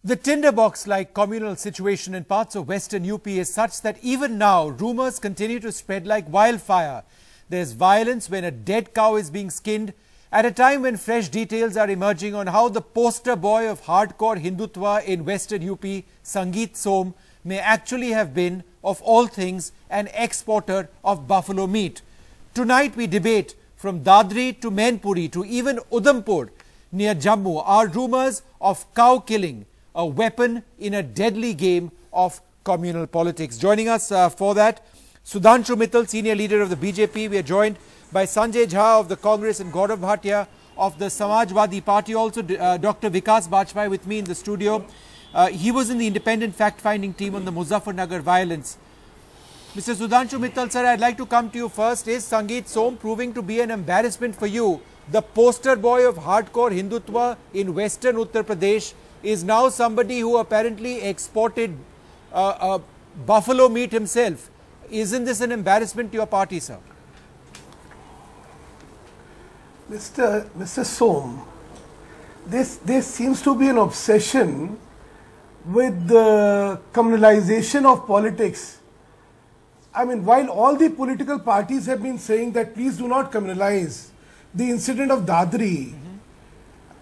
The tinderbox-like communal situation in parts of western UP is such that even now, rumours continue to spread like wildfire. There's violence when a dead cow is being skinned, at a time when fresh details are emerging on how the poster boy of hardcore Hindutva in western UP, Sangeet Som, may actually have been, of all things, an exporter of buffalo meat. Tonight we debate from Dadri to Mainpuri to even Udhampur near Jammu are rumours of cow killing, a weapon in a deadly game of communal politics. Joining us for that, Sudhanshu Mittal, senior leader of the BJP. We are joined by Sanjay Jha of the Congress and Gaurav Bhatia of the Samajwadi Party. Also, Dr. Vikas Bajpai with me in the studio. He was in the independent fact-finding team on the Muzaffarnagar violence. Mr. Sudhanshu Mittal, sir, I'd like to come to you first. Is Sangeet Som proving to be an embarrassment for you? The poster boy of hardcore Hindutva in western Uttar Pradesh is now somebody who apparently exported buffalo meat himself. Isn't this an embarrassment to your party, sir? Mr. Som, there seems to be an obsession with the communalization of politics. I mean, while all the political parties have been saying that please do not communalize the incident of Dadri,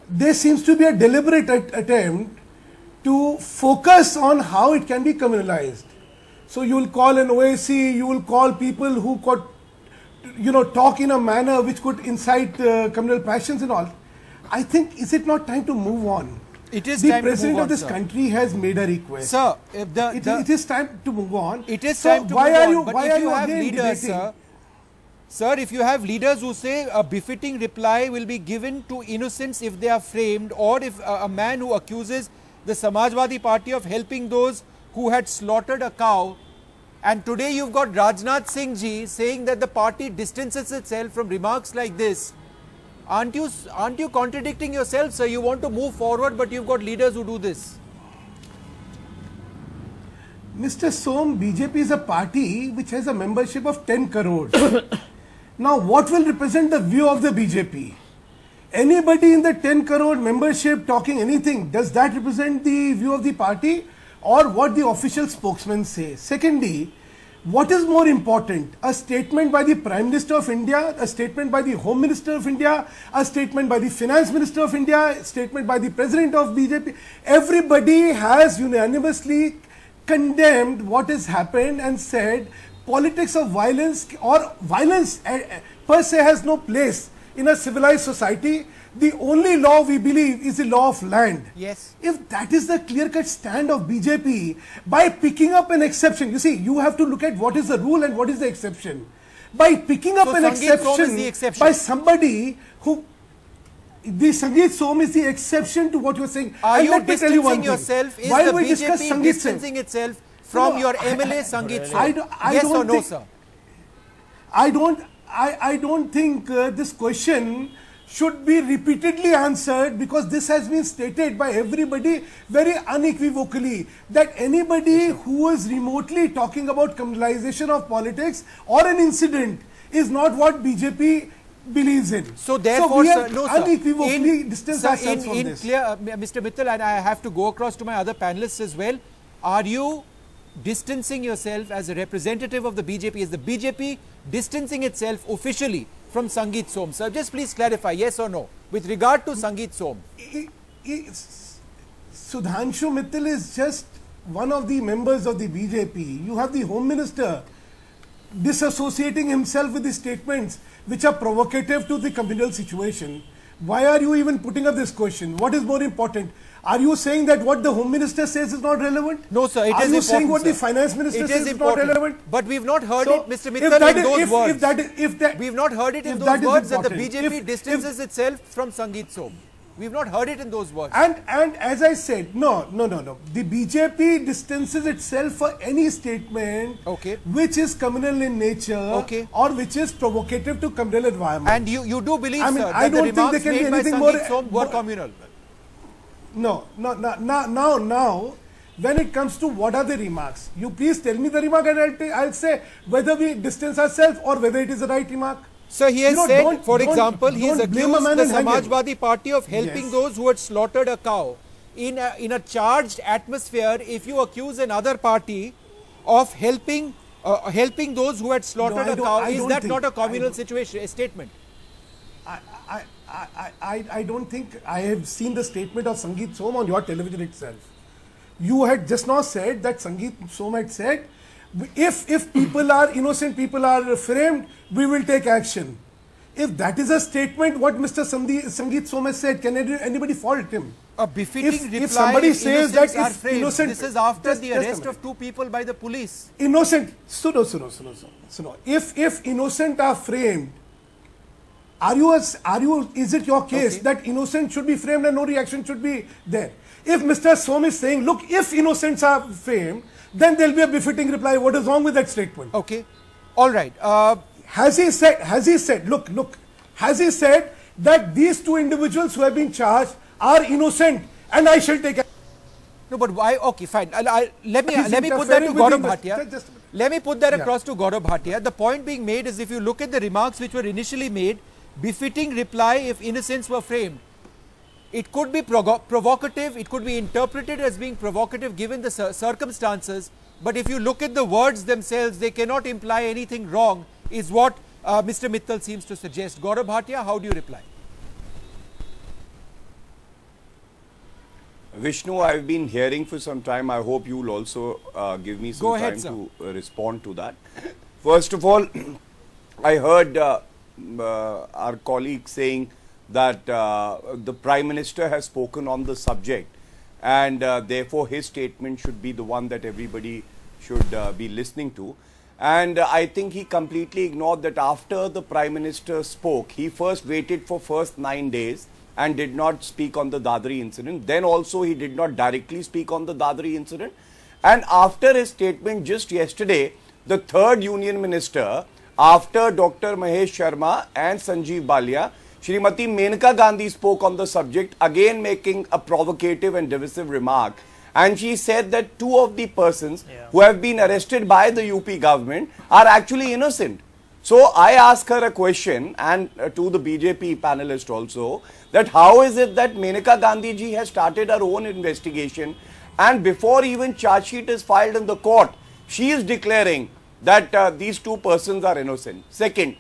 there seems to be a deliberate attempt to focus on how it can be communalized. So you will call an OAC, you will call people who could, talk in a manner which could incite communal passions and all. I think, is it not time to move on? It is the time president to move on, of this sir. country has made a request. Sir, it is time to move on. It is so time to why move are on. you, But why if are you you have again leaders, debating? Sir, if you have leaders who say a befitting reply will be given to innocents if they are framed, or if a man who accuses the Samajwadi Party of helping those who had slaughtered a cow, and today you've got Rajnath Singh ji saying that the party distances itself from remarks like this. Aren't you contradicting yourself, sir? You want to move forward, but you've got leaders who do this. Mr. Som, BJP is a party which has a membership of 10 crores. Now, what will represent the view of the BJP? Anybody in the 10 crore membership talking anything, does that represent the view of the party or what the official spokesman says? Secondly, what is more important? A statement by the Prime Minister of India, a statement by the Home Minister of India, a statement by the Finance Minister of India, a statement by the President of BJP. Everybody has unanimously condemned what has happened and said politics of violence or violence per se has no place in a civilized society. The only law we believe is the law of land. Yes. If that is the clear-cut stand of BJP, by picking up an exception, you see, you have to look at what is the rule and what is the exception. By picking up an exception by somebody who, the Sangeet Som is the exception to what you are saying. Are you distancing yourself? Is the BJP distancing itself from your MLA Sangeet Som? Yes or no, sir? I don't think this question should be repeatedly answered, because this has been stated by everybody very unequivocally that anybody who is remotely talking about communalization of politics or an incident is not what BJP believes in. So therefore, we have no, sir, unequivocally distanced ourselves from this. Mr. Mittal, and I have to go across to my other panelists as well. Are you distancing yourself as a representative of the BJP? Is the BJP distancing itself officially from Sangeet Som? Sir, just please clarify, yes or no, with regard to Sangeet Som. Sudhanshu Mittal is just one of the members of the BJP. You have the Home Minister disassociating himself with the statements which are provocative to the communal situation. Why are you even putting up this question? What is more important? Are you saying that what the Home Minister says is not relevant? No, sir, it is important. Are you saying what the Finance Minister says is not relevant? But we've not heard it, Mr. Mittal, in those words. We've not heard it in those words that the BJP distances itself from Sangeet Som. We've not heard it in those words. And as I said, no. The BJP distances itself for any statement which is communal in nature or which is provocative to communal environment. And you do believe, I mean, sir, I that don't the think there remarks can be made by anything Sangeet Som were communal? No. Now, when it comes to what are the remarks, you please tell me the remark and I'll say whether we distance ourselves or whether it is the right remark. So he has said, for example, he has accused the Samajwadi Party of helping those who had slaughtered a cow. in a charged atmosphere if you accuse another party of helping those who had slaughtered a cow. Is that not a communal situation, a statement? I don't think I have seen the statement of Sangeet Som on your television itself. You had just now said that Sangeet Som had said, if people are innocent, people are framed, we will take action. If that is a statement, what Mr. Sangeet Som has said, can anybody fault him? A befitting reply. If somebody says that if innocent, this is after the arrest of 2 people by the police. Innocent, suno. If innocent are framed, is it your case that innocent should be framed and no reaction should be there? If Mr. Som is saying, look, if innocents are framed, then there will be a befitting reply. What is wrong with that statement? Okay. All right. Has he said, has he said that these 2 individuals who have been charged are innocent and I shall take action? No, but why? Okay, fine. Let me put that to Gaurav Bhatia. Let me put that across to Gaurav Bhatia. The point being made is, if you look at the remarks which were initially made, befitting reply if innocents were framed. It could be provocative, it could be interpreted as being provocative given the circumstances, but if you look at the words themselves, they cannot imply anything wrong, is what Mr. Mittal seems to suggest. Gaurav Bhatia, how do you reply? Vishnu, I've been hearing for some time. I hope you will also give me some time to respond to that. First of all, I heard our colleague saying that the Prime Minister has spoken on the subject, and therefore his statement should be the one that everybody should be listening to. And I think he completely ignored that after the Prime Minister spoke, he first waited for first 9 days and did not speak on the Dadri incident. Then also he did not directly speak on the Dadri incident. And after his statement just yesterday, the third Union Minister, after Dr. Mahesh Sharma and Sanjeev Balia, Shrimati Menka Gandhi spoke on the subject, again making a provocative and divisive remark. And she said that 2 of the persons who have been arrested by the UP government are actually innocent. So I ask her a question, and to the BJP panelist also, that how is it that Menka Gandhi ji has started her own investigation, and before even charge sheet is filed in the court, she is declaring that these 2 persons are innocent. Second,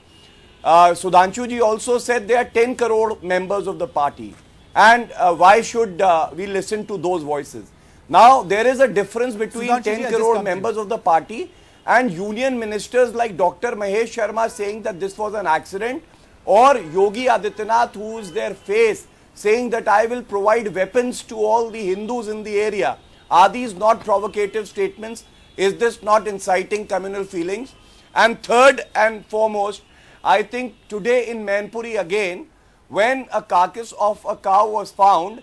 Sudhanshu ji also said there are 10 crore members of the party, and why should we listen to those voices? Now, there is a difference between Sudhanshu 10 crore members of the party and union ministers like Dr. Mahesh Sharma saying that this was an accident, or Yogi Adityanath, who is their face, saying that I will provide weapons to all the Hindus in the area. Are these not provocative statements? Is this not inciting communal feelings? And third and foremost, I think today in Mainpuri again, when a carcass of a cow was found,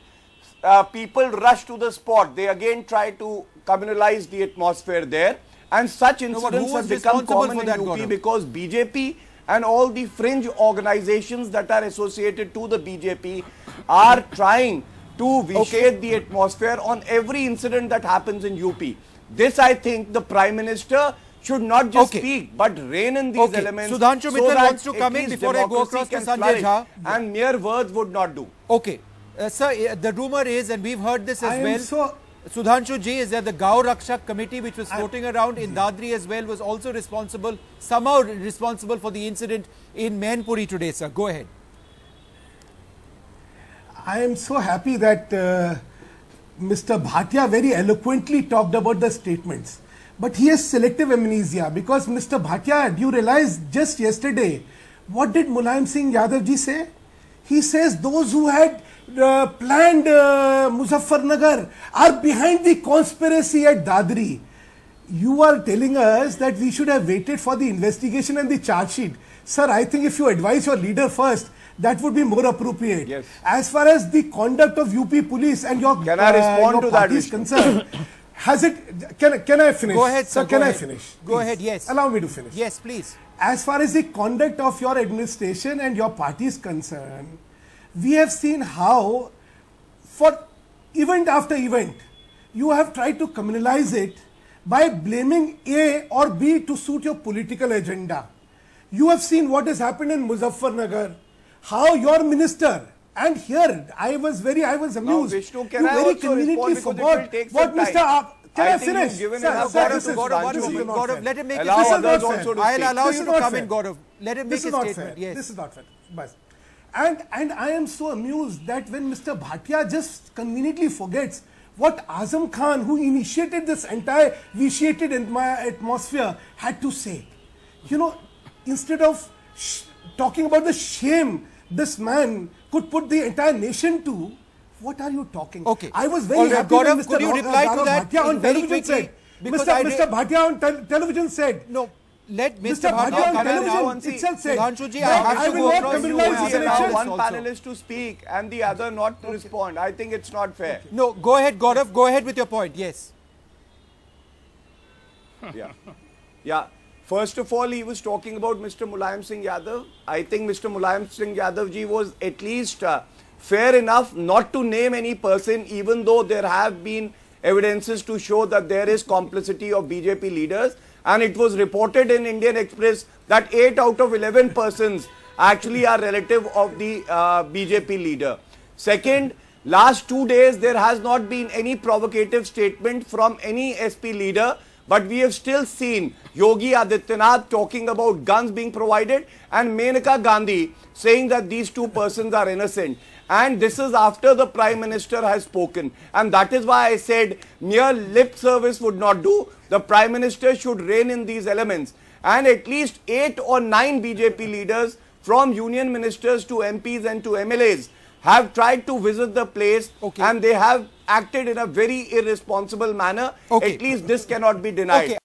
people rushed to the spot. They again tried to communalize the atmosphere there. And such incidents have become common in UP because BJP and all the fringe organizations that are associated to the BJP are trying to vitiate the atmosphere on every incident that happens in UP. This, I think, the Prime Minister should not just speak, but rein in these elements. Sudhanshu Mittal wants to come in before I go across to Sanjay Jha. And mere words would not do. Okay. Sir, the rumor is, and we've heard this as well, Sudhanshu ji, is that the Gau Rakshak committee which was floating around in Dadri as well was also responsible, somehow responsible for the incident in Mainpuri today, sir. Go ahead. I am so happy that Mr. Bhatia very eloquently talked about the statements. But he has selective amnesia because Mr. Bhatia, do you realize just yesterday, what did Mulayam Singh Yadav ji say? He says those who had planned Muzaffarnagar are behind the conspiracy at Dadri. You are telling us that we should have waited for the investigation and the charge sheet. Sir, I think if you advise your leader first, that would be more appropriate. Yes. As far as the conduct of UP police and your, can I respond to that is concerned, has it, can I finish? Go ahead, sir. Can I finish? Go ahead, yes. Allow me to finish. Yes, please. As far as the conduct of your administration and your party is concerned, we have seen how for event after event, you have tried to communalize it by blaming A or B to suit your political agenda. You have seen what has happened in Muzaffarnagar, how your minister And here, I was amused. Now, Vishnu, can you I very also conveniently respond because it will forgot take what some time. Mr. Can I think you've finish? given Sir, enough sir, time this to is Gaurav, Gaurav, let him make his Allow statement. others also to speak. I'll allow This you is to not come fair. in, Gaurav. Let him make This his is not statement. fair. Yes. This is not fair. Bas. And I am so amused that when Mr. Bhatia just conveniently forgets what Azam Khan, who initiated this entire vitiated atmosphere, had to say. You know, instead of talking about the shame this man could put the entire nation to, what are you talking? Okay. I was very happy Gaurav, when Mr. could you reply to that Bhatia on very television quickly? said, Because Mr. Bhatia on television said, No, let Mr. Mr. Bhatia on come in now. television itself said, Sudhanshuji, that I have I to will go not across you. criminalize I this have allow election. one also. panelist to speak and the other not to respond. I think it's not fair. No, go ahead, Gaurav. Go ahead with your point. Yes. Yeah. First of all, he was talking about Mr. Mulayam Singh Yadav. I think Mr. Mulayam Singh Yadav ji was at least fair enough not to name any person, even though there have been evidences to show that there is complicity of BJP leaders. And it was reported in Indian Express that 8 out of 11 persons actually are relative of the BJP leader. Second, last 2 days there has not been any provocative statement from any SP leader, but we have still seen Yogi Adityanath talking about guns being provided and Maneka Gandhi saying that these two persons are innocent. And this is after the Prime Minister has spoken. And that is why I said mere lip service would not do. The Prime Minister should rein in these elements. And at least 8 or 9 BJP leaders, from union ministers to MPs and to MLAs, have tried to visit the place, and they have acted in a very irresponsible manner. At least this cannot be denied.